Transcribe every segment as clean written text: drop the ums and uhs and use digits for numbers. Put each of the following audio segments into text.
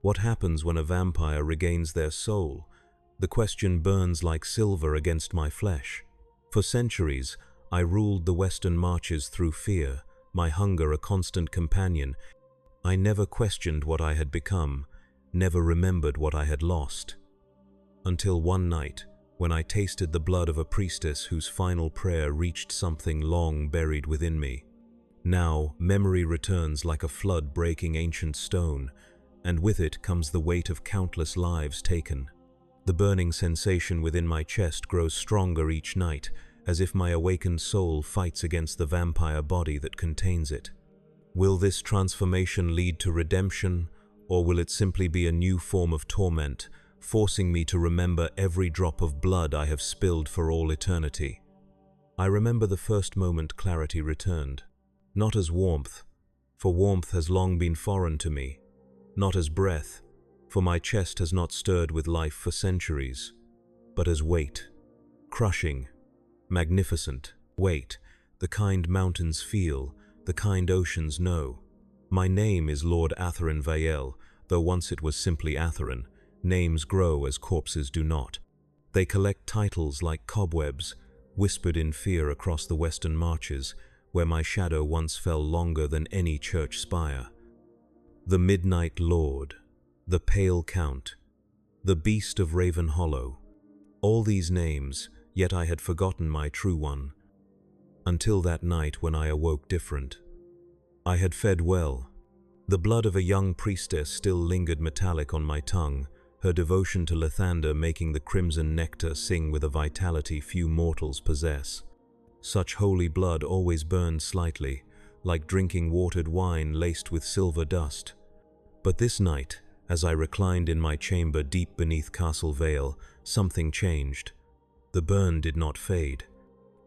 What happens when a vampire regains their soul? The question burns like silver against my flesh. For centuries, I ruled the western marches through fear, my hunger a constant companion. I never questioned what I had become, never remembered what I had lost. Until one night, when I tasted the blood of a priestess whose final prayer reached something long buried within me. Now, memory returns like a flood breaking ancient stone, and with it comes the weight of countless lives taken. The burning sensation within my chest grows stronger each night, as if my awakened soul fights against the vampire body that contains it. Will this transformation lead to redemption, or will it simply be a new form of torment, forcing me to remember every drop of blood I have spilled for all eternity? I remember the first moment clarity returned. Not as warmth, for warmth has long been foreign to me. Not as breath, for my chest has not stirred with life for centuries. But as weight. Crushing, magnificent weight, the kind mountains feel, the kind oceans know. My name is Lord Atherin Vael, though once it was simply Atherin. Names grow as corpses do not. They collect titles like cobwebs, whispered in fear across the western marches, where my shadow once fell longer than any church spire. The Midnight Lord, the Pale Count, the Beast of Raven Hollow. All these names, yet I had forgotten my true one. Until that night when I awoke different. I had fed well. The blood of a young priestess still lingered metallic on my tongue, her devotion to Lathander making the crimson nectar sing with a vitality few mortals possess. Such holy blood always burned slightly, like drinking watered wine laced with silver dust. But this night, as I reclined in my chamber deep beneath Castle Vale, something changed. The burn did not fade.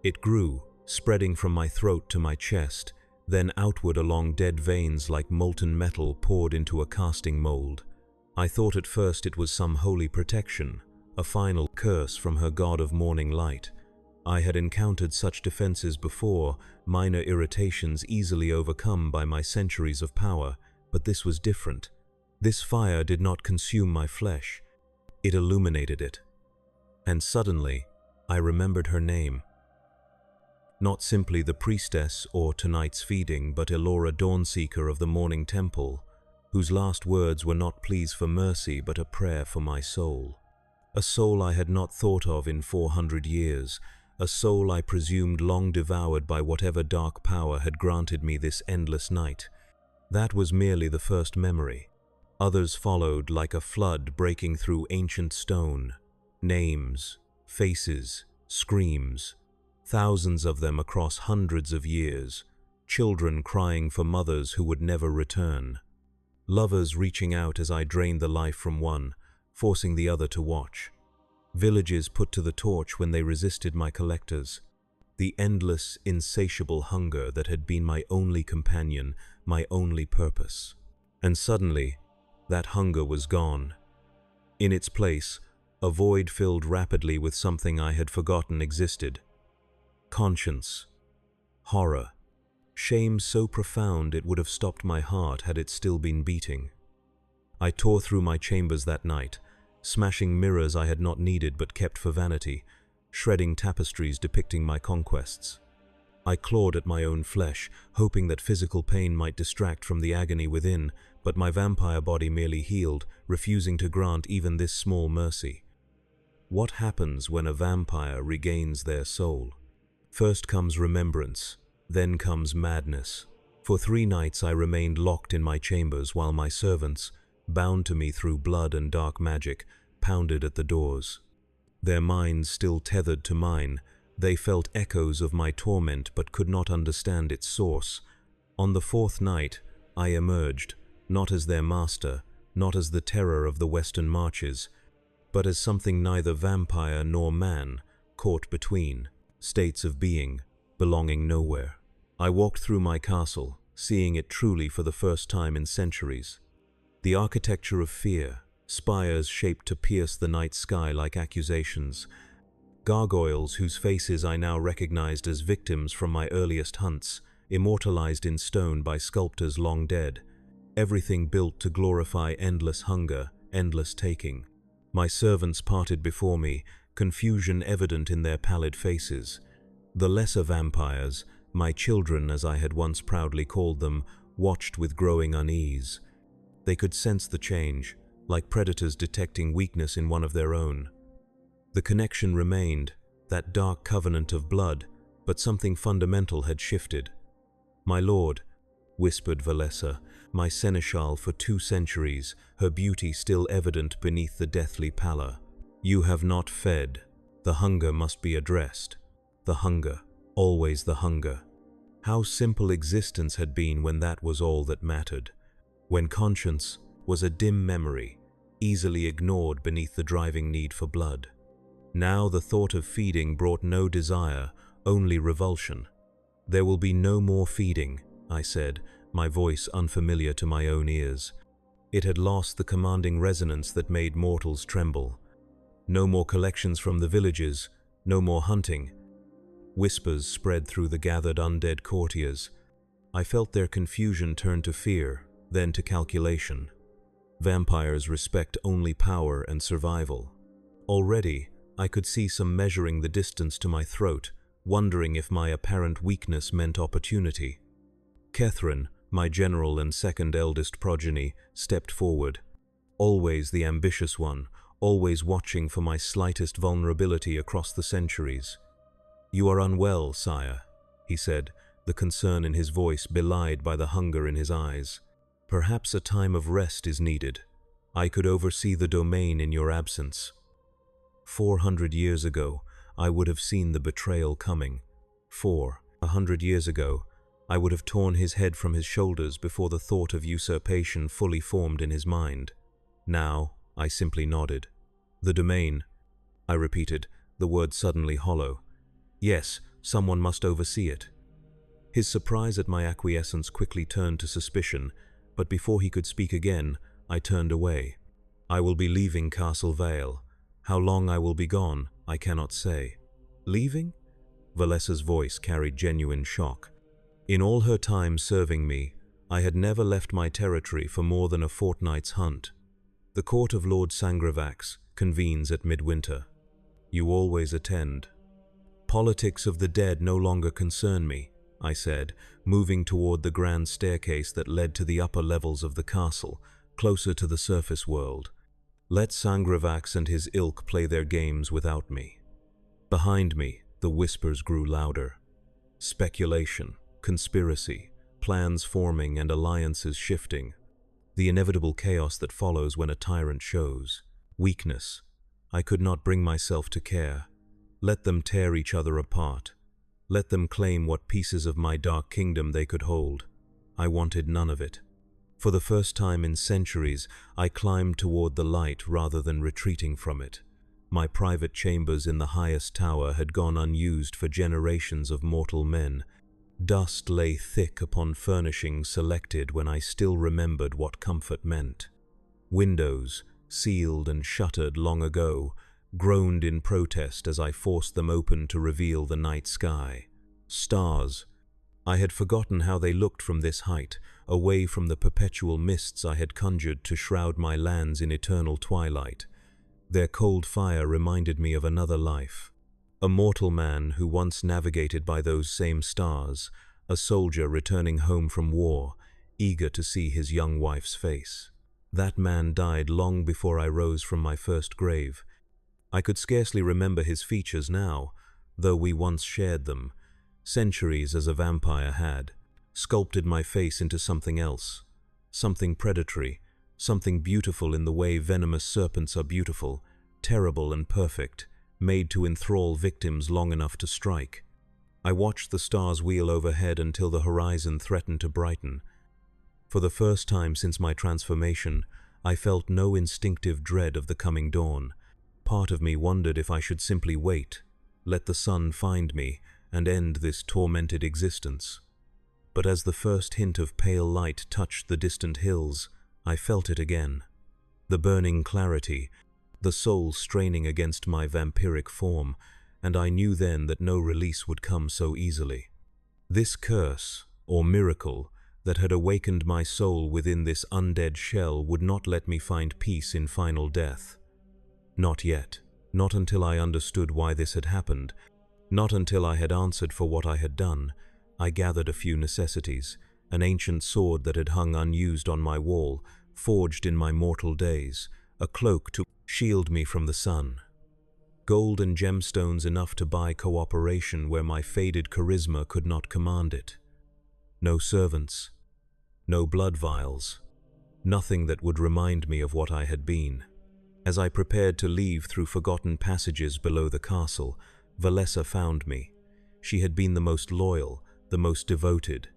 It grew, spreading from my throat to my chest, then outward along dead veins like molten metal poured into a casting mold. I thought at first it was some holy protection, a final curse from her god of morning light. I had encountered such defenses before, minor irritations easily overcome by my centuries of power, but this was different. This fire did not consume my flesh, it illuminated it. And suddenly, I remembered her name. Not simply the priestess or tonight's feeding, but Elora Dawnseeker of the Morning Temple, whose last words were not pleas for mercy but a prayer for my soul. A soul I had not thought of in 400 years, a soul I presumed long devoured by whatever dark power had granted me this endless night. That was merely the first memory. Others followed like a flood breaking through ancient stone. Names, faces, screams. Thousands of them across hundreds of years. Children crying for mothers who would never return. Lovers reaching out as I drained the life from one, forcing the other to watch. Villages put to the torch when they resisted my collectors. The endless, insatiable hunger that had been my only companion, my only purpose. And suddenly, that hunger was gone. In its place, a void filled rapidly with something I had forgotten existed. Conscience. Horror. Shame so profound it would have stopped my heart had it still been beating. I tore through my chambers that night, smashing mirrors I had not needed but kept for vanity, shredding tapestries depicting my conquests. I clawed at my own flesh, hoping that physical pain might distract from the agony within, but my vampire body merely healed, refusing to grant even this small mercy. What happens when a vampire regains their soul? First comes remembrance, then comes madness. For 3 nights I remained locked in my chambers while my servants, bound to me through blood and dark magic, pounded at the doors. Their minds still tethered to mine, they felt echoes of my torment but could not understand its source. On the 4th night, I emerged, not as their master, not as the terror of the western marches, but as something neither vampire nor man, caught between, states of being, belonging nowhere. I walked through my castle, seeing it truly for the first time in centuries. The architecture of fear, spires shaped to pierce the night sky like accusations, gargoyles whose faces I now recognized as victims from my earliest hunts, immortalized in stone by sculptors long dead. everything built to glorify endless hunger, endless taking. My servants parted before me, confusion evident in their pallid faces. The lesser vampires, my children as I had once proudly called them, watched with growing unease. They could sense the change, like predators detecting weakness in one of their own. The connection remained, that dark covenant of blood, but something fundamental had shifted. "My lord," whispered Valessa, my seneschal for 2 centuries, her beauty still evident beneath the deathly pallor. "You have not fed. The hunger must be addressed. The hunger, always the hunger." How simple existence had been when that was all that mattered. When conscience was a dim memory, easily ignored beneath the driving need for blood. Now the thought of feeding brought no desire, only revulsion. "There will be no more feeding," I said, my voice unfamiliar to my own ears. It had lost the commanding resonance that made mortals tremble. "No more collections from the villages, no more hunting." Whispers spread through the gathered undead courtiers. I felt their confusion turn to fear, then to calculation. Vampires respect only power and survival. Already, I could see some measuring the distance to my throat, wondering if my apparent weakness meant opportunity. Catherine, my general and second eldest progeny, stepped forward. Always the ambitious one, always watching for my slightest vulnerability across the centuries. "You are unwell, sire," he said, the concern in his voice belied by the hunger in his eyes. "Perhaps a time of rest is needed. I could oversee the domain in your absence." 400 years ago, I would have seen the betrayal coming. 400 years ago, I would have torn his head from his shoulders before the thought of usurpation fully formed in his mind. Now, I simply nodded. "The domain," I repeated, the word suddenly hollow. "Yes, someone must oversee it." His surprise at my acquiescence quickly turned to suspicion, but before he could speak again, I turned away. "I will be leaving Castle Vale. How long I will be gone, I cannot say." "Leaving?" Valessa's voice carried genuine shock. In all her time serving me, I had never left my territory for more than a fortnight's hunt. "The court of Lord Sangravax convenes at midwinter. You always attend." "Politics of the dead no longer concern me," I said, moving toward the grand staircase that led to the upper levels of the castle, closer to the surface world. "Let Sangravax and his ilk play their games without me." Behind me, the whispers grew louder. Speculation, conspiracy, plans forming and alliances shifting. The inevitable chaos that follows when a tyrant shows. Weakness. I could not bring myself to care. Let them tear each other apart. Let them claim what pieces of my dark kingdom they could hold. I wanted none of it. For the first time in centuries, I climbed toward the light rather than retreating from it. My private chambers in the highest tower had gone unused for generations of mortal men. Dust lay thick upon furnishings selected when I still remembered what comfort meant. Windows, sealed and shuttered long ago, groaned in protest as I forced them open to reveal the night sky. Stars. I had forgotten how they looked from this height, away from the perpetual mists I had conjured to shroud my lands in eternal twilight. Their cold fire reminded me of another life. A mortal man who once navigated by those same stars, a soldier returning home from war, eager to see his young wife's face. That man died long before I rose from my first grave. I could scarcely remember his features now, though we once shared them. Centuries as a vampire had, sculpted my face into something else, something predatory, something beautiful in the way venomous serpents are beautiful, terrible and perfect, made to enthrall victims long enough to strike. I watched the stars wheel overhead until the horizon threatened to brighten. For the first time since my transformation, I felt no instinctive dread of the coming dawn. Part of me wondered if I should simply wait, let the sun find me, and end this tormented existence. But as the first hint of pale light touched the distant hills, I felt it again. The burning clarity, the soul straining against my vampiric form, and I knew then that no release would come so easily. This curse, or miracle, that had awakened my soul within this undead shell would not let me find peace in final death. Not yet. Not until I understood why this had happened. Not until I had answered for what I had done. I gathered a few necessities, an ancient sword that had hung unused on my wall, forged in my mortal days, a cloak to shield me from the sun. Gold and gemstones enough to buy cooperation where my faded charisma could not command it. No servants, no blood vials, nothing that would remind me of what I had been. As I prepared to leave through forgotten passages below the castle, Valessa found me. She had been the most loyal, the most devoted.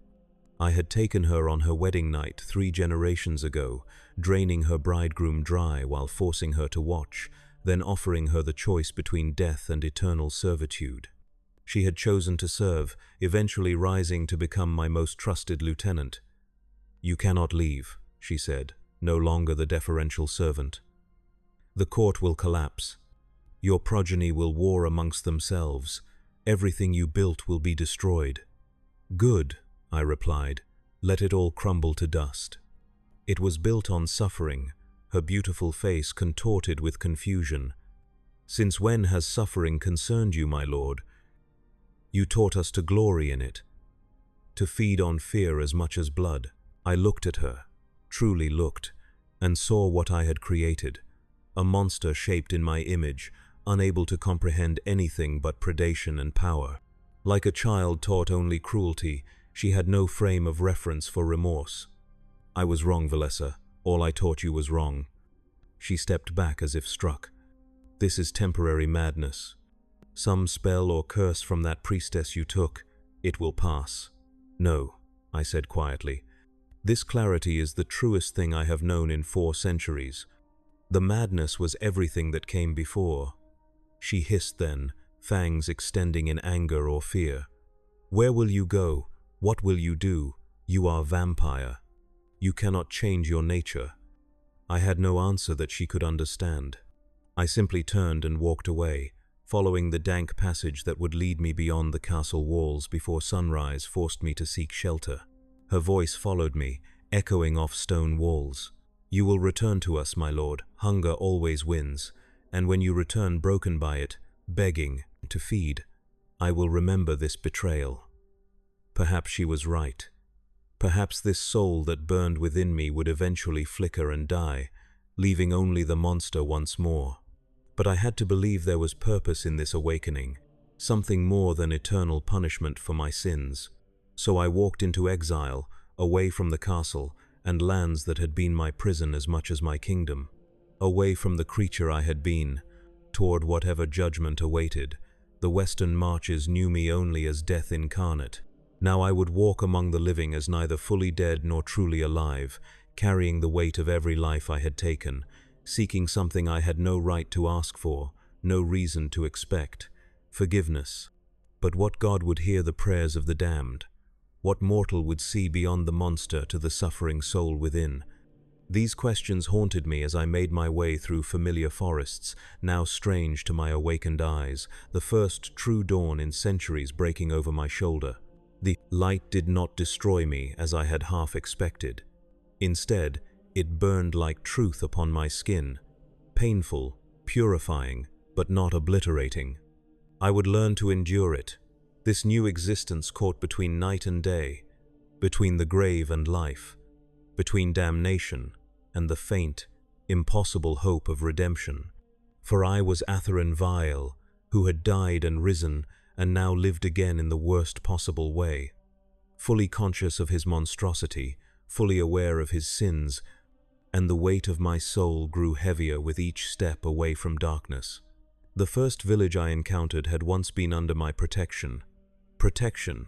I had taken her on her wedding night 3 generations ago, draining her bridegroom dry while forcing her to watch, then offering her the choice between death and eternal servitude. She had chosen to serve, eventually rising to become my most trusted lieutenant. "You cannot leave," she said, no longer the deferential servant. "The court will collapse. Your progeny will war amongst themselves. Everything you built will be destroyed." "Good," I replied. "Let it all crumble to dust." It was built on suffering, her beautiful face contorted with confusion. "Since when has suffering concerned you, my lord? You taught us to glory in it, to feed on fear as much as blood." I looked at her, truly looked, and saw what I had created. A monster shaped in my image, unable to comprehend anything but predation and power. Like a child taught only cruelty, she had no frame of reference for remorse. "I was wrong, Valessa. All I taught you was wrong." She stepped back as if struck. "This is temporary madness. Some spell or curse from that priestess you took. It will pass." "No," I said quietly. "This clarity is the truest thing I have known in 4 centuries. The madness was everything that came before." She hissed then, fangs extending in anger or fear. "Where will you go? What will you do? You are vampire. You cannot change your nature." I had no answer that she could understand. I simply turned and walked away, following the dank passage that would lead me beyond the castle walls before sunrise forced me to seek shelter. Her voice followed me, echoing off stone walls. "You will return to us, my lord. Hunger always wins, and when you return broken by it, begging to feed, I will remember this betrayal." Perhaps she was right. Perhaps this soul that burned within me would eventually flicker and die, leaving only the monster once more. But I had to believe there was purpose in this awakening, something more than eternal punishment for my sins. So I walked into exile, away from the castle and lands that had been my prison as much as my kingdom. Away from the creature I had been, toward whatever judgment awaited. The western marches knew me only as death incarnate. Now I would walk among the living as neither fully dead nor truly alive, carrying the weight of every life I had taken, seeking something I had no right to ask for, no reason to expect: forgiveness. But what God would hear the prayers of the damned? What mortal would see beyond the monster to the suffering soul within? These questions haunted me as I made my way through familiar forests, now strange to my awakened eyes, the first true dawn in centuries breaking over my shoulder. The light did not destroy me as I had half expected. Instead, it burned like truth upon my skin, painful, purifying, but not obliterating. I would learn to endure it. This new existence caught between night and day, between the grave and life, between damnation and the faint, impossible hope of redemption. For I was Atherin Vile, who had died and risen and now lived again in the worst possible way. Fully conscious of his monstrosity, fully aware of his sins, and the weight of my soul grew heavier with each step away from darkness. The first village I encountered had once been under my protection. Protection,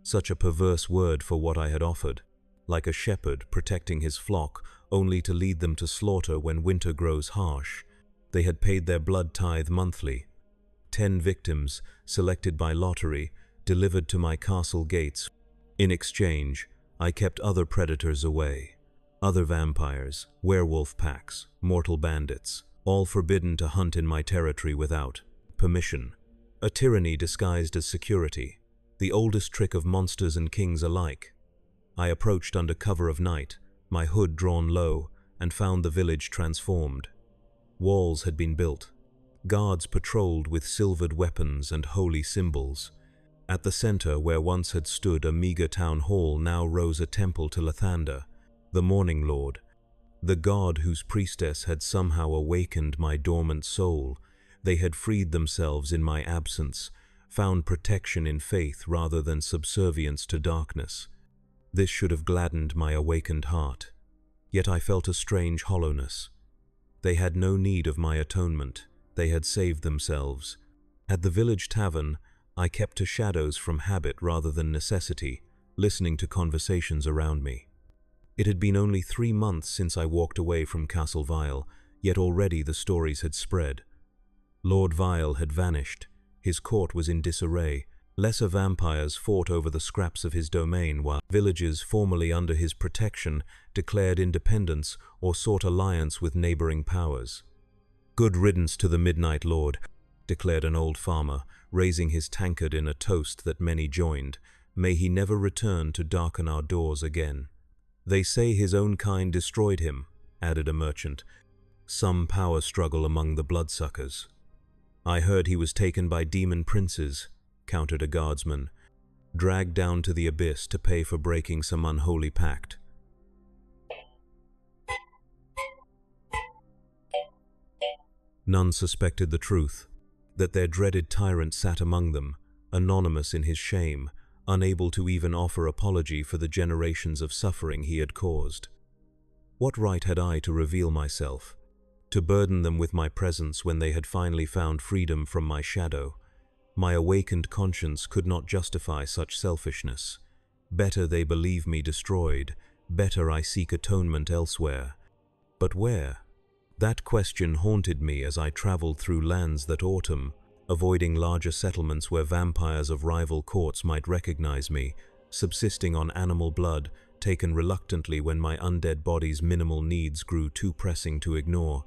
such a perverse word for what I had offered. Like a shepherd protecting his flock, only to lead them to slaughter when winter grows harsh. They had paid their blood tithe monthly. 10 victims, selected by lottery, delivered to my castle gates. In exchange, I kept other predators away. Other vampires, werewolf packs, mortal bandits, all forbidden to hunt in my territory without permission. A tyranny disguised as security, the oldest trick of monsters and kings alike. I approached under cover of night, my hood drawn low, and found the village transformed. Walls had been built. Guards patrolled with silvered weapons and holy symbols. At the center, where once had stood a meager town hall, now rose a temple to Lathander, the Morning Lord, the god whose priestess had somehow awakened my dormant soul. They had freed themselves in my absence, found protection in faith rather than subservience to darkness. This should have gladdened my awakened heart. Yet I felt a strange hollowness. They had no need of my atonement. They had saved themselves. At the village tavern, I kept to shadows from habit rather than necessity, listening to conversations around me. It had been only 3 months since I walked away from Castle Vile, yet already the stories had spread. Lord Vile had vanished. His court was in disarray. Lesser vampires fought over the scraps of his domain, while villages formerly under his protection declared independence or sought alliance with neighboring powers. "Good riddance to the Midnight Lord," declared an old farmer, raising his tankard in a toast that many joined. "May he never return to darken our doors again." "They say his own kind destroyed him," added a merchant. "Some power struggle among the bloodsuckers." "I heard he was taken by demon princes," countered a guardsman, "dragged down to the abyss to pay for breaking some unholy pact." None suspected the truth, that their dreaded tyrant sat among them, anonymous in his shame, unable to even offer apology for the generations of suffering he had caused. What right had I to reveal myself, to burden them with my presence when they had finally found freedom from my shadow? My awakened conscience could not justify such selfishness. Better they believe me destroyed, better I seek atonement elsewhere. But where? That question haunted me as I traveled through lands that autumn, avoiding larger settlements where vampires of rival courts might recognize me, subsisting on animal blood, taken reluctantly when my undead body's minimal needs grew too pressing to ignore.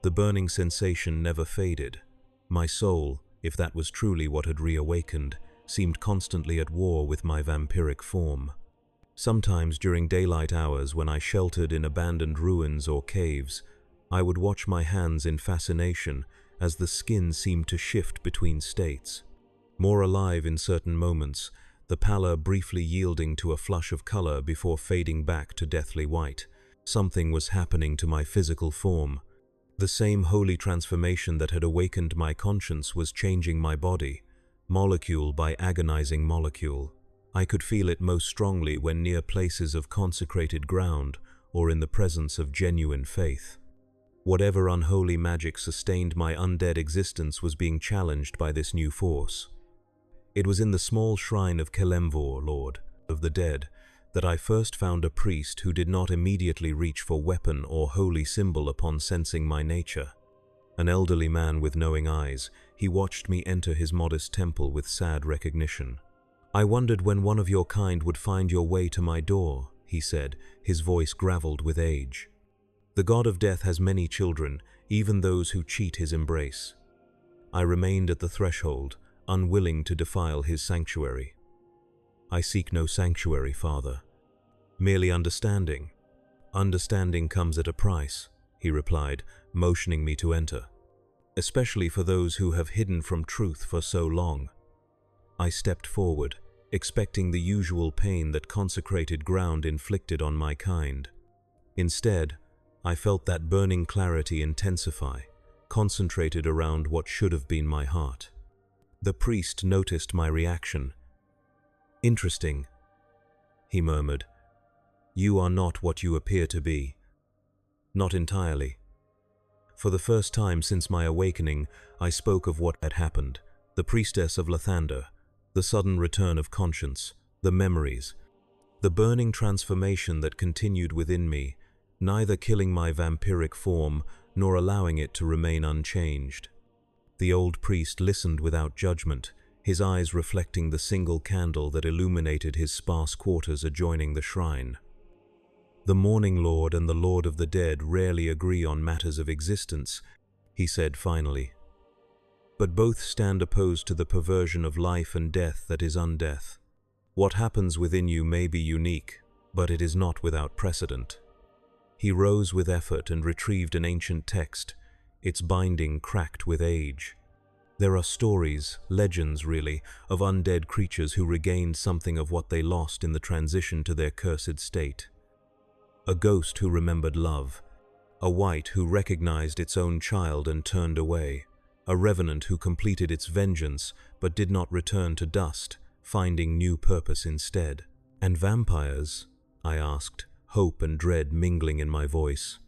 The burning sensation never faded. My soul, if that was truly what had reawakened, seemed constantly at war with my vampiric form. Sometimes during daylight hours, when I sheltered in abandoned ruins or caves, I would watch my hands in fascination as the skin seemed to shift between states. More alive in certain moments, the pallor briefly yielding to a flush of color before fading back to deathly white. Something was happening to my physical form. The same holy transformation that had awakened my conscience was changing my body, molecule by agonizing molecule. I could feel it most strongly when near places of consecrated ground or in the presence of genuine faith. Whatever unholy magic sustained my undead existence was being challenged by this new force. It was in the small shrine of Kelemvor, Lord of the Dead, that I first found a priest who did not immediately reach for weapon or holy symbol upon sensing my nature. An elderly man with knowing eyes, he watched me enter his modest temple with sad recognition. "I wondered when one of your kind would find your way to my door," he said, his voice graveled with age. "The god of death has many children, even those who cheat his embrace." I remained at the threshold, unwilling to defile his sanctuary. "I seek no sanctuary, Father. Merely understanding. Understanding comes at a price," he replied, motioning me to enter. "Especially for those who have hidden from truth for so long." I stepped forward, expecting the usual pain that consecrated ground inflicted on my kind. Instead, I felt that burning clarity intensify, concentrated around what should have been my heart. The priest noticed my reaction. "Interesting," he murmured. "You are not what you appear to be." Not entirely. For the first time since my awakening, I spoke of what had happened, the priestess of Lathander, the sudden return of conscience, the memories, the burning transformation that continued within me, neither killing my vampiric form nor allowing it to remain unchanged. The old priest listened without judgment, his eyes reflecting the single candle that illuminated his sparse quarters adjoining the shrine. "The Morning Lord and the Lord of the Dead rarely agree on matters of existence," he said finally. "But both stand opposed to the perversion of life and death that is undeath. What happens within you may be unique, but it is not without precedent. He rose with effort and retrieved an ancient text, its binding cracked with age. There are stories, legends really, of undead creatures who regained something of what they lost in the transition to their cursed state. A ghost who remembered love, a wight who recognized its own child and turned away, a revenant who completed its vengeance but did not return to dust, finding new purpose instead. And vampires? I asked, hope and dread mingling in my voice.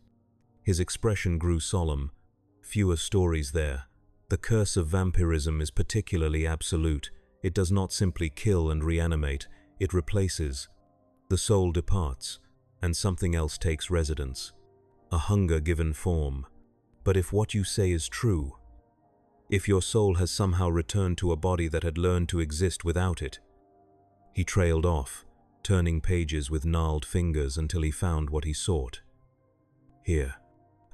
His expression grew solemn. Fewer stories there. The curse of vampirism is particularly absolute. It does not simply kill and reanimate, it replaces. The soul departs, and something else takes residence. A hunger given form. But if what you say is true, if your soul has somehow returned to a body that had learned to exist without it. He trailed off, turning pages with gnarled fingers until he found what he sought. Here,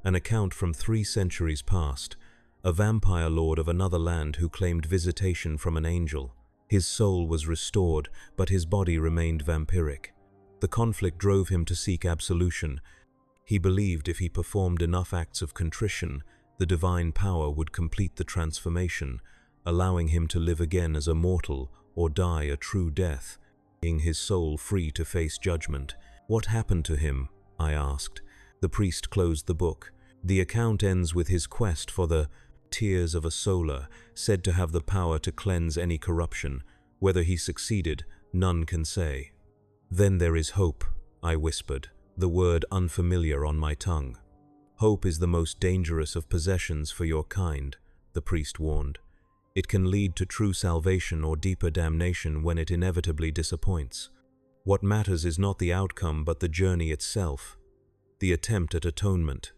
an account from 3 centuries past, a vampire lord of another land who claimed visitation from an angel. His soul was restored, but his body remained vampiric. The conflict drove him to seek absolution. He believed if he performed enough acts of contrition, the divine power would complete the transformation, allowing him to live again as a mortal or die a true death, making his soul free to face judgment. What happened to him? I asked. The priest closed the book. The account ends with his quest for the tears of a solar, said to have the power to cleanse any corruption. Whether he succeeded, none can say. Then there is hope, I whispered, the word unfamiliar on my tongue. Hope is the most dangerous of possessions for your kind, the priest warned. It can lead to true salvation or deeper damnation when it inevitably disappoints. What matters is not the outcome but the journey itself, the attempt at atonement.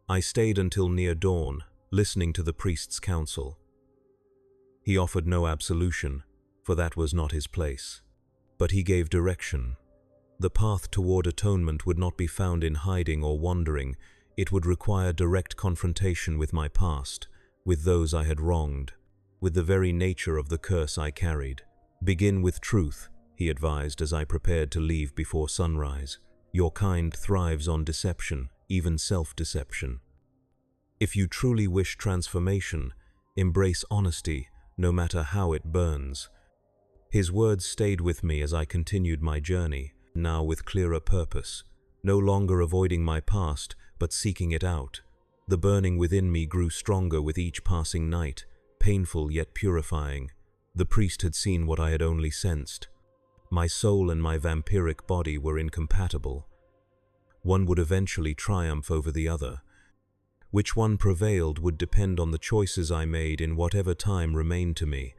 I stayed until near dawn, listening to the priest's counsel. He offered no absolution, for that was not his place. But he gave direction. The path toward atonement would not be found in hiding or wandering. It would require direct confrontation with my past, with those I had wronged, with the very nature of the curse I carried. Begin with truth, he advised as I prepared to leave before sunrise. Your kind thrives on deception, even self-deception. If you truly wish transformation, embrace honesty, no matter how it burns. His words stayed with me as I continued my journey, now with clearer purpose, no longer avoiding my past, but seeking it out. The burning within me grew stronger with each passing night, painful yet purifying. The priest had seen what I had only sensed. My soul and my vampiric body were incompatible. One would eventually triumph over the other. Which one prevailed would depend on the choices I made in whatever time remained to me.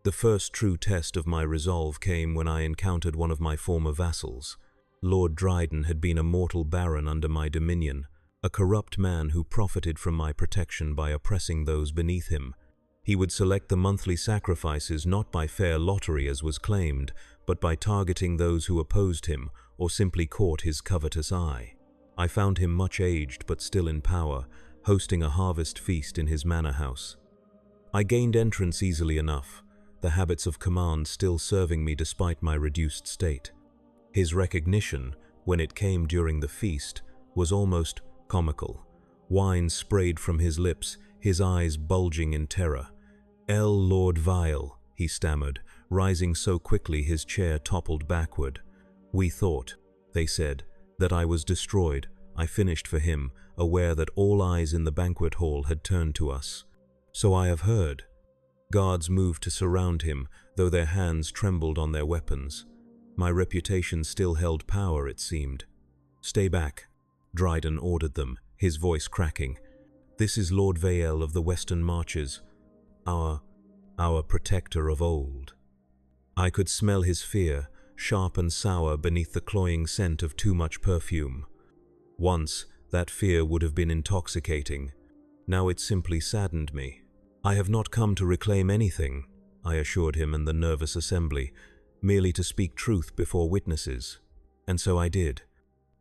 The first true test of my resolve came when I encountered one of my former vassals. Lord Dryden had been a mortal baron under my dominion, a corrupt man who profited from my protection by oppressing those beneath him. He would select the monthly sacrifices not by fair lottery as was claimed, but by targeting those who opposed him or simply caught his covetous eye. I found him much aged but still in power, hosting a harvest feast in his manor house. I gained entrance easily enough, the habits of command still serving me despite my reduced state. His recognition, when it came during the feast, was almost comical. Wine sprayed from his lips, his eyes bulging in terror. Lord Vile, he stammered, rising so quickly his chair toppled backward. We thought, they said, that I was destroyed. I finished for him, aware that all eyes in the banquet hall had turned to us. So I have heard. Guards moved to surround him, though their hands trembled on their weapons. My reputation still held power, it seemed. Stay back, Dryden ordered them, his voice cracking. This is Lord Vael of the Western Marches, our protector of old. I could smell his fear, sharp and sour beneath the cloying scent of too much perfume. Once, that fear would have been intoxicating. Now it simply saddened me. I have not come to reclaim anything, I assured him and the nervous assembly, merely to speak truth before witnesses. And so I did.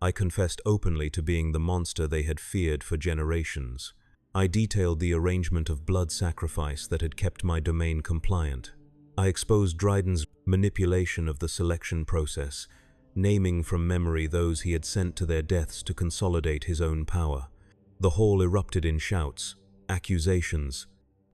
I confessed openly to being the monster they had feared for generations. I detailed the arrangement of blood sacrifice that had kept my domain compliant. I exposed Dryden's manipulation of the selection process, naming from memory those he had sent to their deaths to consolidate his own power. The hall erupted in shouts, accusations,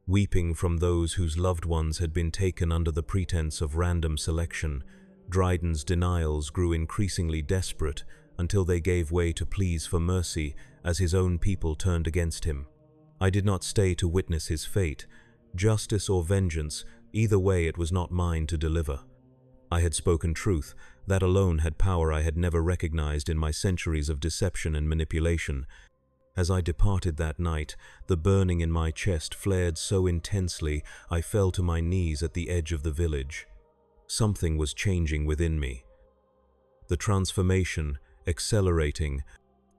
weeping from those whose loved ones had been taken under the pretense of random selection. Dryden's denials grew increasingly desperate until they gave way to pleas for mercy as his own people turned against him. I did not stay to witness his fate. Justice or vengeance, either way it was not mine to deliver. I had spoken truth. That alone had power I had never recognized in my centuries of deception and manipulation. As I departed that night, the burning in my chest flared so intensely I fell to my knees at the edge of the village. Something was changing within me. The transformation, accelerating.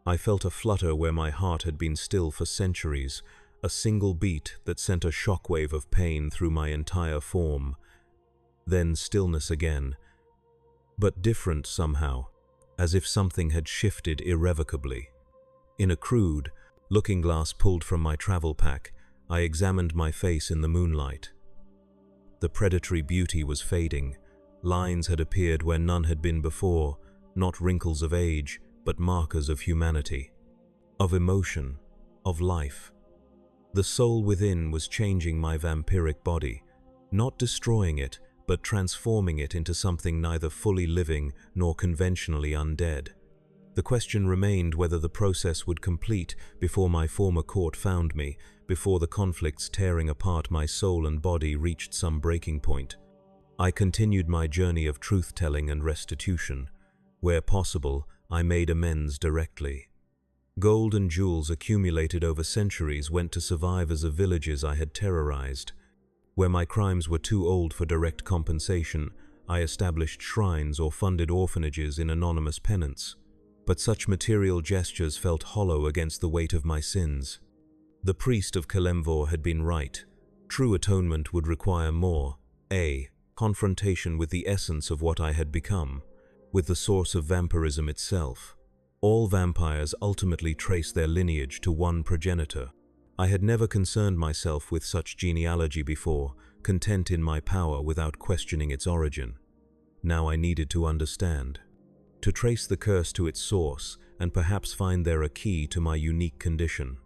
I felt a flutter where my heart had been still for centuries, a single beat that sent a shockwave of pain through my entire form. Then stillness again, but different somehow, as if something had shifted irrevocably. In a crude looking-glass pulled from my travel pack, I examined my face in the moonlight. The predatory beauty was fading. Lines had appeared where none had been before, not wrinkles of age, but markers of humanity, of emotion, of life. The soul within was changing my vampiric body, not destroying it, but transforming it into something neither fully living nor conventionally undead. The question remained whether the process would complete before my former court found me, before the conflicts tearing apart my soul and body reached some breaking point. I continued my journey of truth-telling and restitution. Where possible, I made amends directly. Gold and jewels accumulated over centuries went to survivors of villages I had terrorized. Where my crimes were too old for direct compensation, I established shrines or funded orphanages in anonymous penance. But such material gestures felt hollow against the weight of my sins. The priest of Kelemvor had been right. True atonement would require more. A confrontation with the essence of what I had become, with the source of vampirism itself. All vampires ultimately trace their lineage to one progenitor. I had never concerned myself with such genealogy before, content in my power without questioning its origin. Now I needed to understand, to trace the curse to its source, and perhaps find there a key to my unique condition.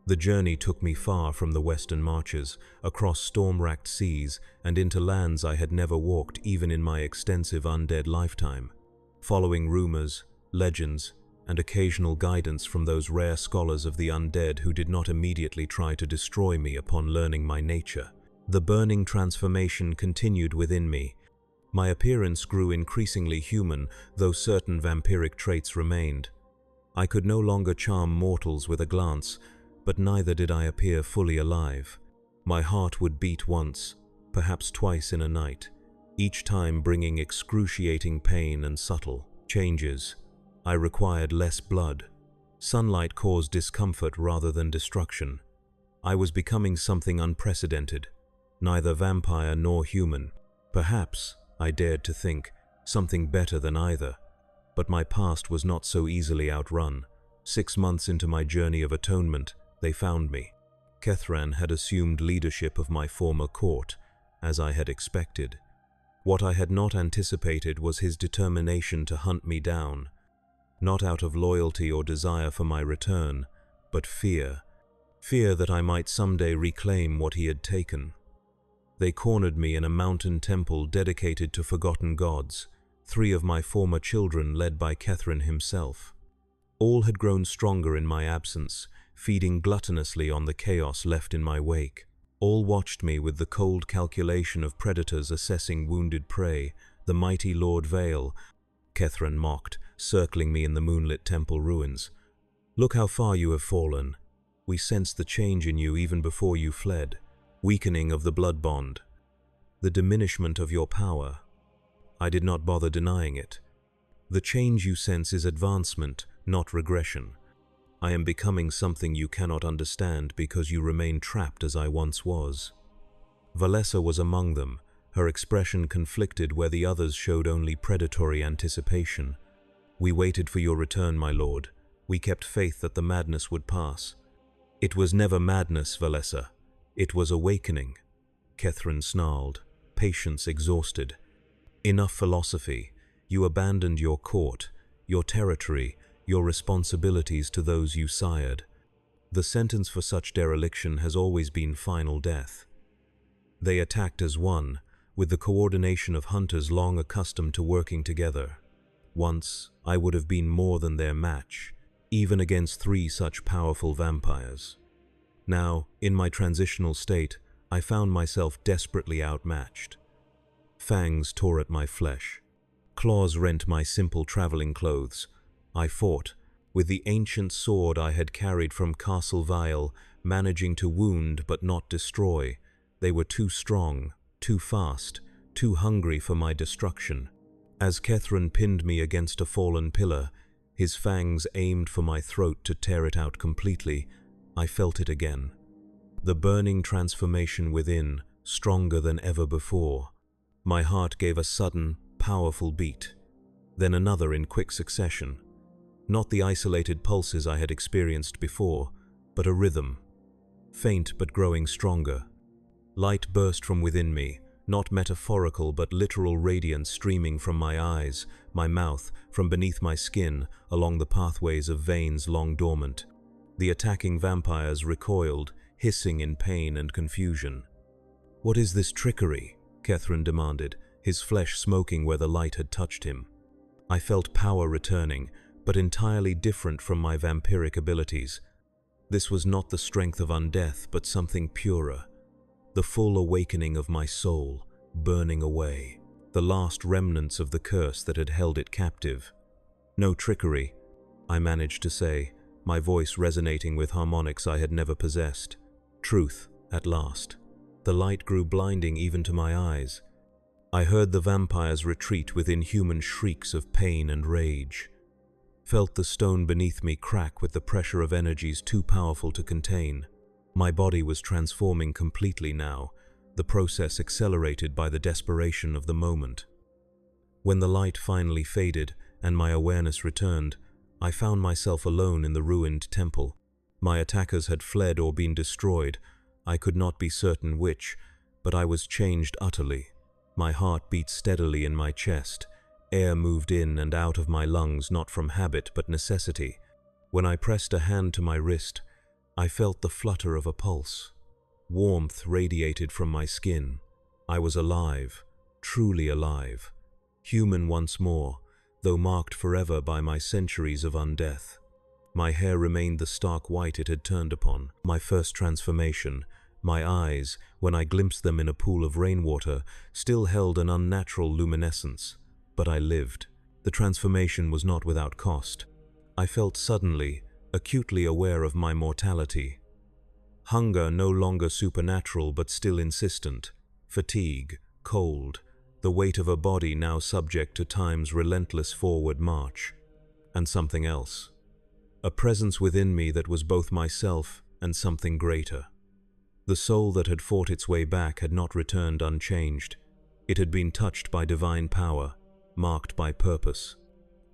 The journey took me far from the western marches, across storm-racked seas, and into lands I had never walked even in my extensive undead lifetime. Following rumors, legends, and occasional guidance from those rare scholars of the undead who did not immediately try to destroy me upon learning my nature. The burning transformation continued within me. My appearance grew increasingly human, though certain vampiric traits remained. I could no longer charm mortals with a glance, but neither did I appear fully alive. My heart would beat once, perhaps twice in a night, each time bringing excruciating pain and subtle changes. I required less blood. Sunlight caused discomfort rather than destruction. I was becoming something unprecedented, neither vampire nor human. Perhaps, I dared to think, something better than either. But my past was not so easily outrun. 6 months into my journey of atonement, they found me. Kethran had assumed leadership of my former court, as I had expected. What I had not anticipated was his determination to hunt me down. Not out of loyalty or desire for my return, but fear. Fear that I might someday reclaim what he had taken. They cornered me in a mountain temple dedicated to forgotten gods, 3 of my former children led by Kethran himself. All had grown stronger in my absence, feeding gluttonously on the chaos left in my wake. All watched me with the cold calculation of predators assessing wounded prey. The mighty Lord Vale, Kethran mocked, circling me in the moonlit temple ruins. Look how far you have fallen. We sensed the change in you even before you fled. Weakening of the blood bond. The diminishment of your power. I did not bother denying it. The change you sense is advancement, not regression. I am becoming something you cannot understand because you remain trapped as I once was. Valessa was among them, her expression conflicted where the others showed only predatory anticipation. We waited for your return, my lord. We kept faith that the madness would pass. It was never madness, Valessa. It was awakening. Kethran snarled, patience exhausted. Enough philosophy. You abandoned your court, your territory, your responsibilities to those you sired. The sentence for such dereliction has always been final death. They attacked as one, with the coordination of hunters long accustomed to working together. Once, I would have been more than their match, even against 3 such powerful vampires. Now, in my transitional state, I found myself desperately outmatched. Fangs tore at my flesh. Claws rent my simple traveling clothes. I fought, with the ancient sword I had carried from Castle Vile, managing to wound but not destroy. They were too strong, too fast, too hungry for my destruction. As Kethran pinned me against a fallen pillar, his fangs aimed for my throat to tear it out completely, I felt it again. The burning transformation within, stronger than ever before. My heart gave a sudden, powerful beat, then another in quick succession. Not the isolated pulses I had experienced before, but a rhythm, faint but growing stronger. Light burst from within me, not metaphorical but literal radiance streaming from my eyes, my mouth, from beneath my skin, along the pathways of veins long dormant. The attacking vampires recoiled, hissing in pain and confusion. "What is this trickery?" Kethran demanded, his flesh smoking where the light had touched him. I felt power returning, but entirely different from my vampiric abilities. This was not the strength of undeath, but something purer. The full awakening of my soul, burning away, the last remnants of the curse that had held it captive. "No trickery," I managed to say, my voice resonating with harmonics I had never possessed. "Truth, at last." The light grew blinding even to my eyes. I heard the vampires retreat with inhuman shrieks of pain and rage. Felt the stone beneath me crack with the pressure of energies too powerful to contain. My body was transforming completely now, the process accelerated by the desperation of the moment. When the light finally faded and my awareness returned, I found myself alone in the ruined temple. My attackers had fled or been destroyed. I could not be certain which, but I was changed utterly. My heart beat steadily in my chest. Air moved in and out of my lungs, not from habit but necessity. When I pressed a hand to my wrist, I felt the flutter of a pulse. Warmth radiated from my skin. I was alive, truly alive. Human once more, though marked forever by my centuries of undeath. My hair remained the stark white it had turned upon. My first transformation, my eyes, when I glimpsed them in a pool of rainwater, still held an unnatural luminescence. But I lived. The transformation was not without cost. I felt suddenly, acutely aware of my mortality. Hunger no longer supernatural but still insistent. Fatigue, cold, the weight of a body now subject to time's relentless forward march. And something else. A presence within me that was both myself and something greater. The soul that had fought its way back had not returned unchanged. It had been touched by divine power, marked by purpose.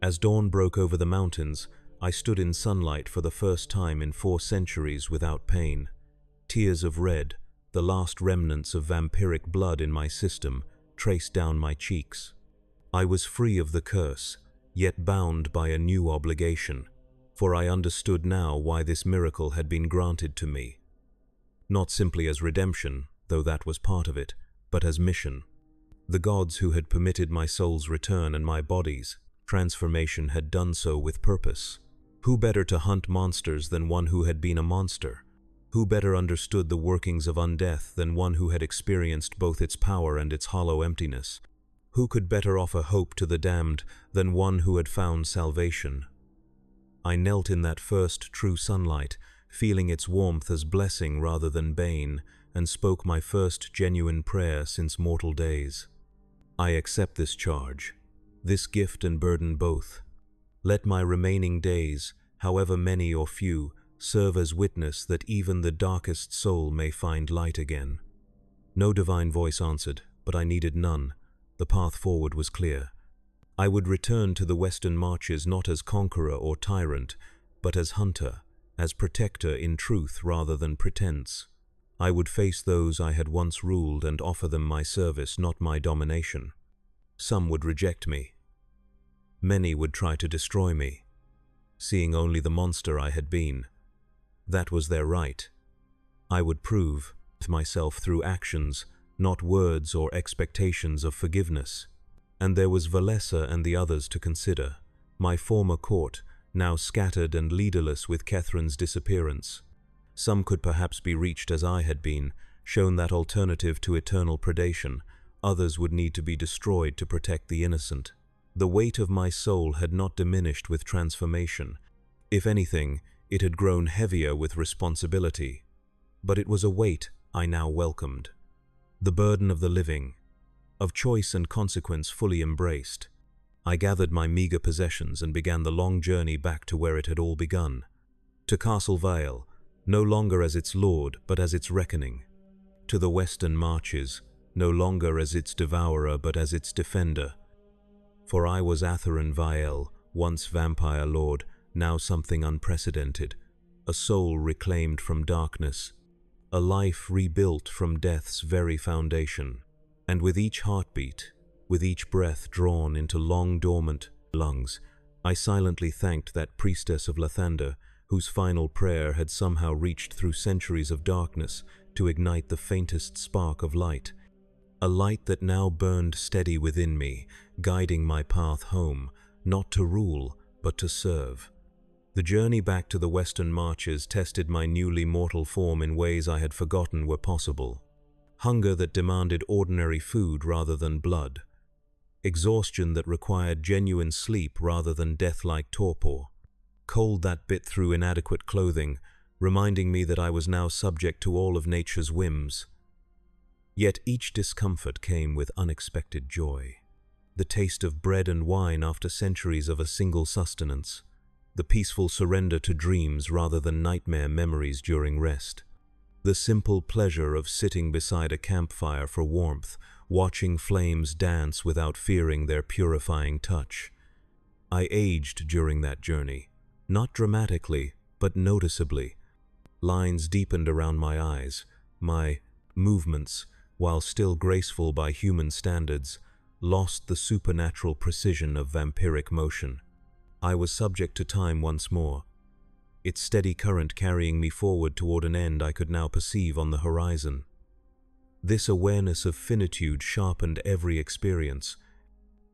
As dawn broke over the mountains, I stood in sunlight for the first time in 4 centuries without pain. Tears of red, the last remnants of vampiric blood in my system, traced down my cheeks. I was free of the curse, yet bound by a new obligation, for I understood now why this miracle had been granted to me. Not simply as redemption, though that was part of it, but as mission. The gods who had permitted my soul's return and my body's transformation had done so with purpose. Who better to hunt monsters than one who had been a monster? Who better understood the workings of undeath than one who had experienced both its power and its hollow emptiness? Who could better offer hope to the damned than one who had found salvation? I knelt in that first true sunlight, feeling its warmth as blessing rather than bane, and spoke my first genuine prayer since mortal days. I accept this charge, this gift and burden both. Let my remaining days, however many or few, serve as witness that even the darkest soul may find light again. No divine voice answered, but I needed none. The path forward was clear. I would return to the Western Marches not as conqueror or tyrant, but as hunter, as protector in truth rather than pretense. I would face those I had once ruled and offer them my service, not my domination. Some would reject me. Many would try to destroy me, seeing only the monster I had been. That was their right. I would prove to myself through actions, not words or expectations of forgiveness. And there was Valessa and the others to consider. My former court, now scattered and leaderless with Catherine's disappearance. Some could perhaps be reached as I had been, shown that alternative to eternal predation. Others would need to be destroyed to protect the innocent. The weight of my soul had not diminished with transformation. If anything, it had grown heavier with responsibility. But it was a weight I now welcomed. The burden of the living, of choice and consequence fully embraced. I gathered my meager possessions and began the long journey back to where it had all begun. To Castle Vale, no longer as its lord, but as its reckoning. To the western marches, no longer as its devourer, but as its defender. For I was Atherin Vael, once vampire lord, now something unprecedented, a soul reclaimed from darkness, a life rebuilt from death's very foundation. And with each heartbeat, with each breath drawn into long dormant lungs, I silently thanked that priestess of Lathander, whose final prayer had somehow reached through centuries of darkness to ignite the faintest spark of light. A light that now burned steady within me, guiding my path home, not to rule, but to serve. The journey back to the western marches tested my newly mortal form in ways I had forgotten were possible. Hunger that demanded ordinary food rather than blood. Exhaustion that required genuine sleep rather than death-like torpor. Cold that bit through inadequate clothing, reminding me that I was now subject to all of nature's whims. Yet each discomfort came with unexpected joy. The taste of bread and wine after centuries of a single sustenance. The peaceful surrender to dreams rather than nightmare memories during rest. The simple pleasure of sitting beside a campfire for warmth, watching flames dance without fearing their purifying touch. I aged during that journey, not dramatically, but noticeably. Lines deepened around my eyes, my movements, while still graceful by human standards, lost the supernatural precision of vampiric motion. I was subject to time once more, its steady current carrying me forward toward an end I could now perceive on the horizon. This awareness of finitude sharpened every experience,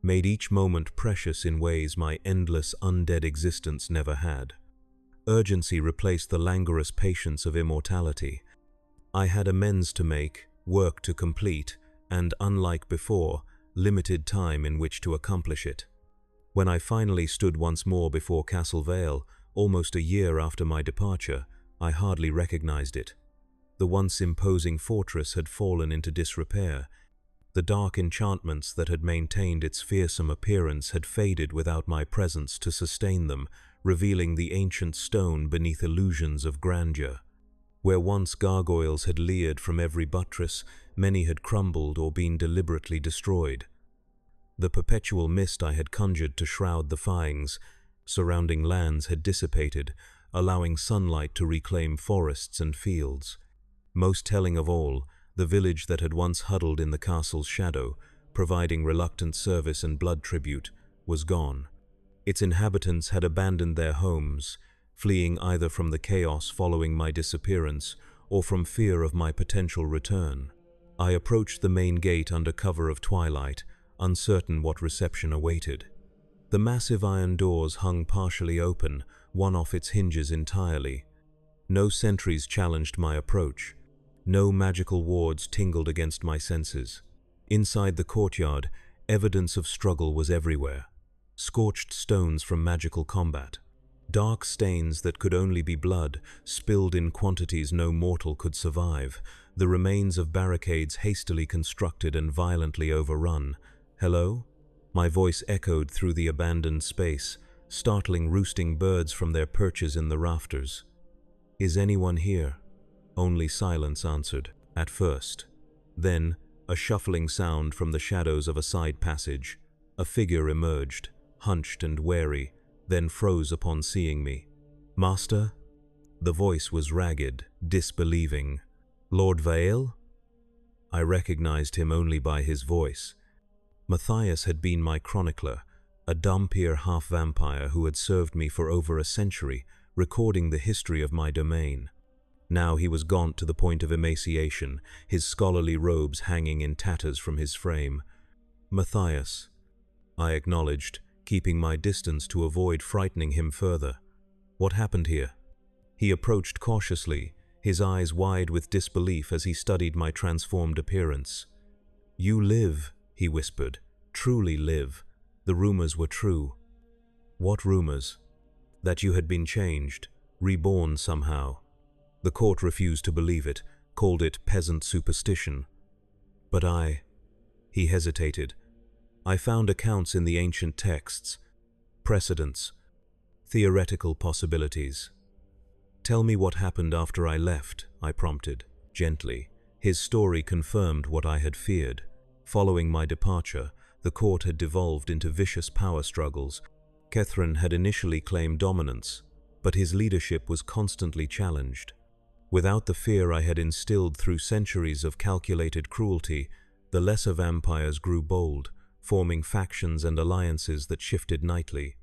made each moment precious in ways my endless undead existence never had. Urgency replaced the languorous patience of immortality. I had amends to make, work to complete, and, unlike before, limited time in which to accomplish it. When I finally stood once more before Castle Vale, almost a year after my departure, I hardly recognized it. The once imposing fortress had fallen into disrepair. The dark enchantments that had maintained its fearsome appearance had faded without my presence to sustain them, revealing the ancient stone beneath illusions of grandeur. Where once gargoyles had leered from every buttress, many had crumbled or been deliberately destroyed. The perpetual mist I had conjured to shroud the fangs surrounding lands had dissipated, allowing sunlight to reclaim forests and fields. Most telling of all, the village that had once huddled in the castle's shadow, providing reluctant service and blood tribute, was gone. Its inhabitants had abandoned their homes, fleeing either from the chaos following my disappearance or from fear of my potential return. I approached the main gate under cover of twilight, uncertain what reception awaited. The massive iron doors hung partially open, one off its hinges entirely. No sentries challenged my approach. No magical wards tingled against my senses. Inside the courtyard, evidence of struggle was everywhere. Scorched stones from magical combat. Dark stains that could only be blood, spilled in quantities no mortal could survive. The remains of barricades hastily constructed and violently overrun. "Hello?" My voice echoed through the abandoned space, startling roosting birds from their perches in the rafters. "Is anyone here?" Only silence answered, at first. Then, a shuffling sound from the shadows of a side passage. A figure emerged, hunched and wary, then froze upon seeing me. "Master?" The voice was ragged, disbelieving. "Lord Vael?" I recognized him only by his voice. Matthias had been my chronicler, a Dampier half-vampire who had served me for over a century, recording the history of my domain. Now he was gaunt to the point of emaciation, his scholarly robes hanging in tatters from his frame. "Matthias," I acknowledged, keeping my distance to avoid frightening him further. "What happened here?" He approached cautiously, his eyes wide with disbelief as he studied my transformed appearance. "You live," he whispered. "Truly live. The rumors were true." "What rumors?" "That you had been changed, reborn somehow." The court refused to believe it, called it peasant superstition. "But He hesitated. "I found accounts in the ancient texts, precedents, theoretical possibilities." "Tell me what happened after I left," I prompted, gently. His story confirmed what I had feared. Following my departure, the court had devolved into vicious power struggles. Kethran had initially claimed dominance, but his leadership was constantly challenged. Without the fear I had instilled through centuries of calculated cruelty, the lesser vampires grew bold, forming factions and alliances that shifted nightly.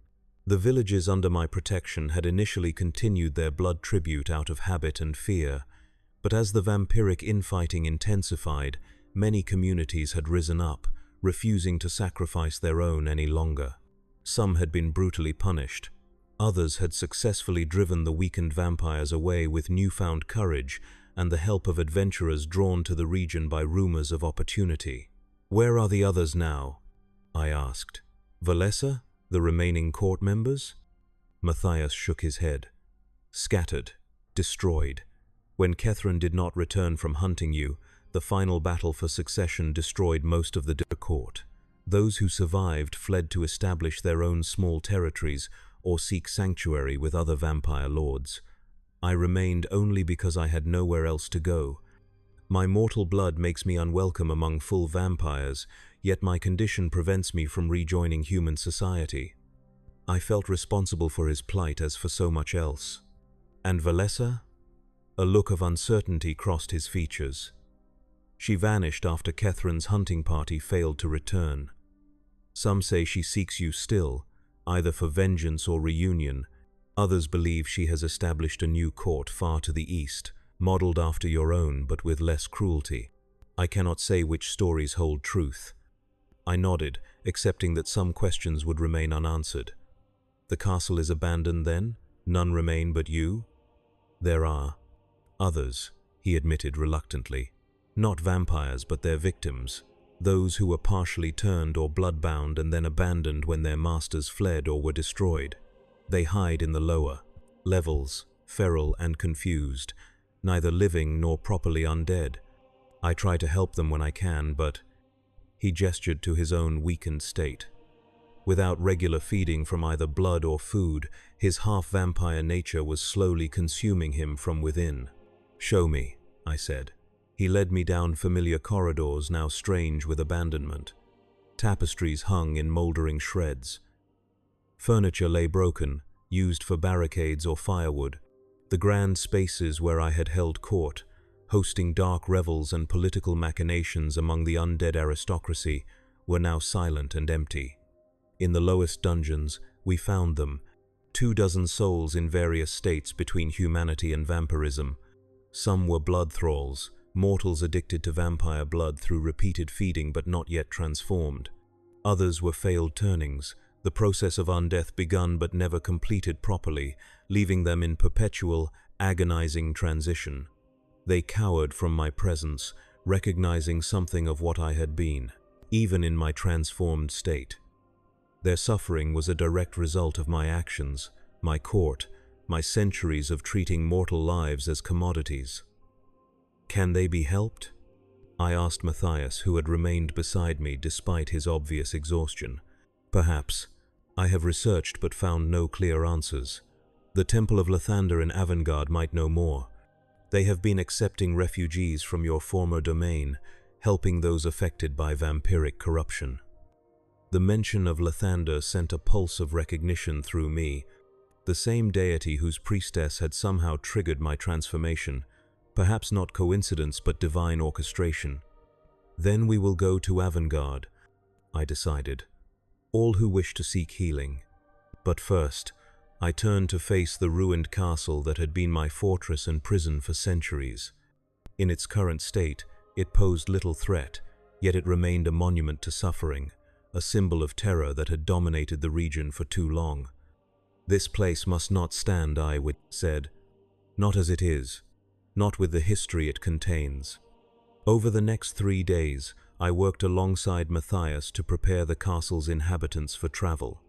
The villages under my protection had initially continued their blood tribute out of habit and fear, but as the vampiric infighting intensified, many communities had risen up, refusing to sacrifice their own any longer. Some had been brutally punished. Others had successfully driven the weakened vampires away with newfound courage and the help of adventurers drawn to the region by rumors of opportunity. "Where are the others now?" I asked. "Valessa? The remaining court members?" Matthias shook his head. "Scattered, destroyed. When Kethran did not return from hunting you, the final battle for succession destroyed most of the court. Those who survived fled to establish their own small territories or seek sanctuary with other vampire lords. I remained only because I had nowhere else to go. My mortal blood makes me unwelcome among full vampires, yet my condition prevents me from rejoining human society." I felt responsible for his plight as for so much else. "And Valessa?" A look of uncertainty crossed his features. "She vanished after Kethran's hunting party failed to return. Some say she seeks you still, either for vengeance or reunion. Others believe she has established a new court far to the east, modeled after your own but with less cruelty. I cannot say which stories hold truth." I nodded, accepting that some questions would remain unanswered. "The castle is abandoned then? None remain but you?" "There are others," he admitted reluctantly. "Not vampires, but their victims. Those who were partially turned or bloodbound and then abandoned when their masters fled or were destroyed. They hide in the lower levels, feral and confused, neither living nor properly undead. I try to help them when I can, but—" He gestured to his own weakened state. Without regular feeding from either blood or food, his half-vampire nature was slowly consuming him from within. "Show me," I said. He led me down familiar corridors now strange with abandonment. Tapestries hung in moldering shreds. Furniture lay broken, used for barricades or firewood. The grand spaces where I had held court, hosting dark revels and political machinations among the undead aristocracy, were now silent and empty. In the lowest dungeons, we found them, 24 souls in various states between humanity and vampirism. Some were blood thralls, mortals addicted to vampire blood through repeated feeding but not yet transformed. Others were failed turnings, the process of undeath begun but never completed properly, leaving them in perpetual, agonizing transition. They cowered from my presence, recognizing something of what I had been, even in my transformed state. Their suffering was a direct result of my actions, my court, my centuries of treating mortal lives as commodities. "Can they be helped?" I asked Matthias, who had remained beside me despite his obvious exhaustion. "Perhaps. I have researched but found no clear answers. The Temple of Lathander in Avangard might know more. They have been accepting refugees from your former domain, helping those affected by vampiric corruption." The mention of Lathander sent a pulse of recognition through me, the same deity whose priestess had somehow triggered my transformation, perhaps not coincidence but divine orchestration. "Then we will go to Avangard," I decided. all who wish to seek healing. But first, I turned to face the ruined castle that had been my fortress and prison for centuries. In its current state, it posed little threat, yet it remained a monument to suffering, a symbol of terror that had dominated the region for too long. "This place must not stand," I said. "Not as it is, not with the history it contains." Over the next 3 days, I worked alongside Matthias to prepare the castle's inhabitants for travel.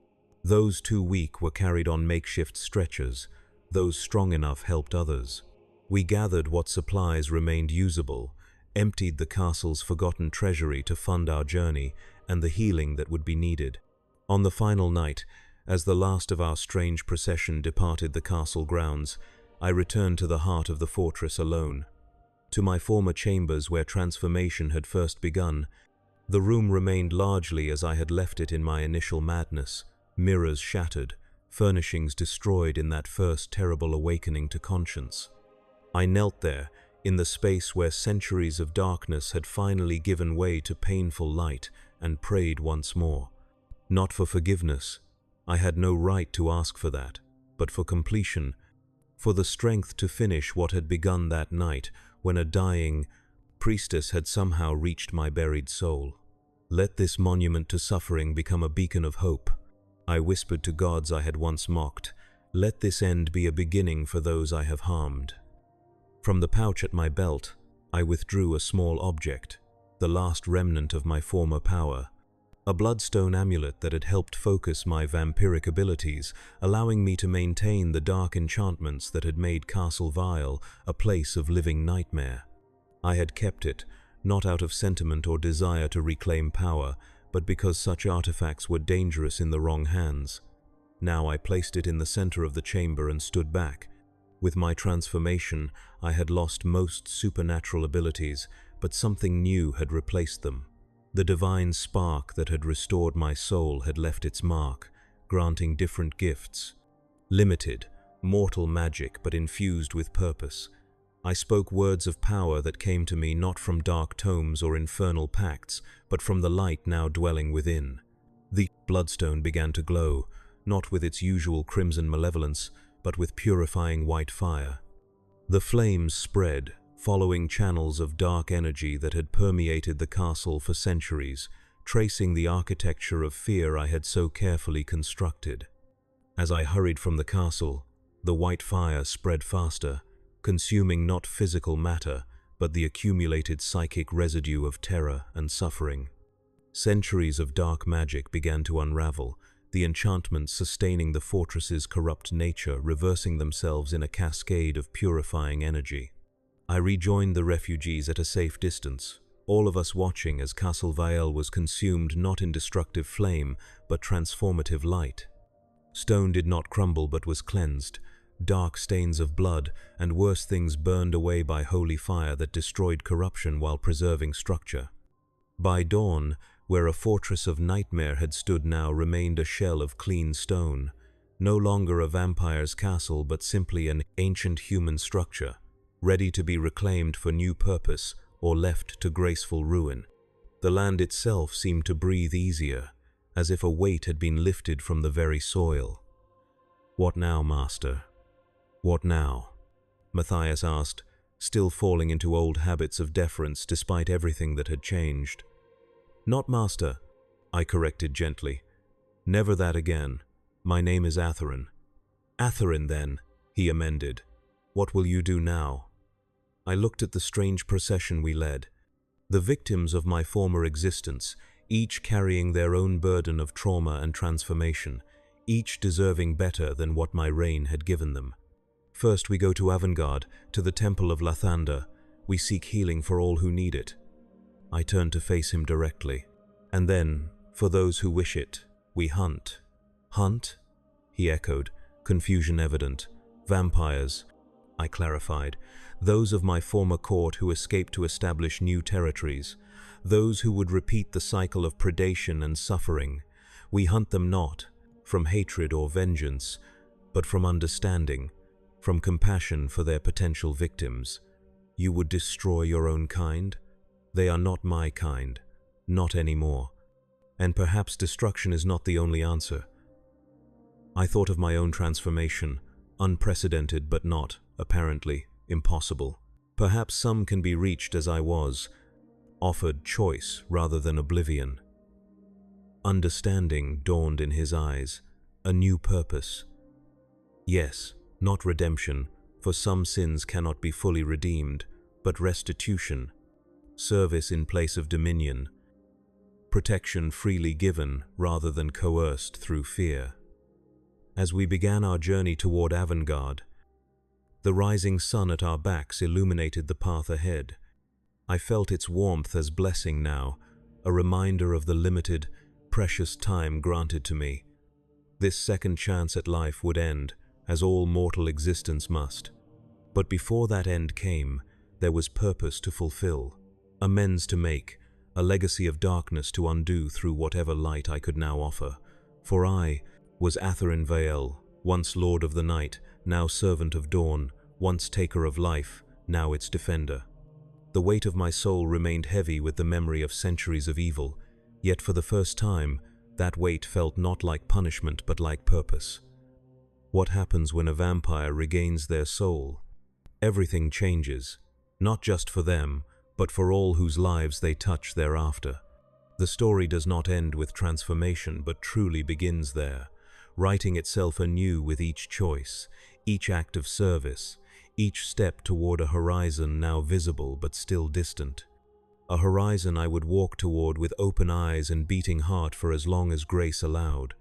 Those too weak were carried on makeshift stretchers, those strong enough helped others. We gathered what supplies remained usable, emptied the castle's forgotten treasury to fund our journey and the healing that would be needed. On the final night, as the last of our strange procession departed the castle grounds, I returned to the heart of the fortress alone. To my former chambers where transformation had first begun, the room remained largely as I had left it in my initial madness, mirrors shattered, furnishings destroyed in that first terrible awakening to conscience. I knelt there, in the space where centuries of darkness had finally given way to painful light, and prayed once more. Not for forgiveness, I had no right to ask for that, but for completion, for the strength to finish what had begun that night when a dying priestess had somehow reached my buried soul. "Let this monument to suffering become a beacon of hope," I whispered to gods I had once mocked. "Let this end be a beginning for those I have harmed." From the pouch at my belt, I withdrew a small object, the last remnant of my former power, a bloodstone amulet that had helped focus my vampiric abilities, allowing me to maintain the dark enchantments that had made Castle Vile a place of living nightmare. I had kept it, not out of sentiment or desire to reclaim power, but because such artifacts were dangerous in the wrong hands. Now I placed it in the center of the chamber and stood back. With my transformation, I had lost most supernatural abilities, but something new had replaced them. The divine spark that had restored my soul had left its mark, granting different gifts. Limited, mortal magic, but infused with purpose. I spoke words of power that came to me not from dark tomes or infernal pacts, but from the light now dwelling within. The bloodstone began to glow, not with its usual crimson malevolence, but with purifying white fire. The flames spread, following channels of dark energy that had permeated the castle for centuries, tracing the architecture of fear I had so carefully constructed. As I hurried from the castle, the white fire spread faster, consuming not physical matter, but the accumulated psychic residue of terror and suffering. Centuries of dark magic began to unravel, the enchantments sustaining the fortress's corrupt nature reversing themselves in a cascade of purifying energy. I rejoined the refugees at a safe distance, all of us watching as Castle Vile was consumed not in destructive flame, but transformative light. Stone did not crumble but was cleansed, dark stains of blood and worse things burned away by holy fire that destroyed corruption while preserving structure. By dawn, where a fortress of nightmare had stood now remained a shell of clean stone, no longer a vampire's castle but simply an ancient human structure, ready to be reclaimed for new purpose or left to graceful ruin. The land itself seemed to breathe easier, as if a weight had been lifted from the very soil. "What now, Master? What now?" Matthias asked, still falling into old habits of deference despite everything that had changed. "Not Master," I corrected gently. "Never that again. My name is Atharin." "Atharin, then," he amended. "What will you do now?" I looked at the strange procession we led. The victims of my former existence, each carrying their own burden of trauma and transformation, each deserving better than what my reign had given them. First we go to Avangard, to the Temple of Lathander. We seek healing for all who need it. I turned to face him directly. "And then, for those who wish it, we hunt." "Hunt?" he echoed, confusion evident. "Vampires," I clarified. "Those of my former court who escaped to establish new territories. Those who would repeat the cycle of predation and suffering. We hunt them not from hatred or vengeance, but from understanding, from compassion for their potential victims. You would destroy your own kind? They are not my kind, not anymore. And perhaps destruction is not the only answer. I thought of my own transformation, unprecedented but not, apparently, impossible. Perhaps some can be reached as I was, offered choice rather than oblivion. Understanding dawned in his eyes, a new purpose. Yes, not redemption, for some sins cannot be fully redeemed, but restitution, service in place of dominion, protection freely given rather than coerced through fear. As we began our journey toward avant-garde, the rising sun at our backs illuminated the path ahead. I felt its warmth as blessing now, a reminder of the limited, precious time granted to me. This second chance at life would end, as all mortal existence must. But before that end came, there was purpose to fulfill, amends to make, a legacy of darkness to undo through whatever light I could now offer. For I was Atharin Vael, once Lord of the Night, now Servant of Dawn, once Taker of Life, now its Defender. The weight of my soul remained heavy with the memory of centuries of evil, yet for the first time, that weight felt not like punishment but like purpose. What happens when a vampire regains their soul? Everything changes, not just for them, but for all whose lives they touch thereafter. The story does not end with transformation, but truly begins there, writing itself anew with each choice, each act of service, each step toward a horizon now visible but still distant. A horizon I would walk toward with open eyes and beating heart for as long as grace allowed.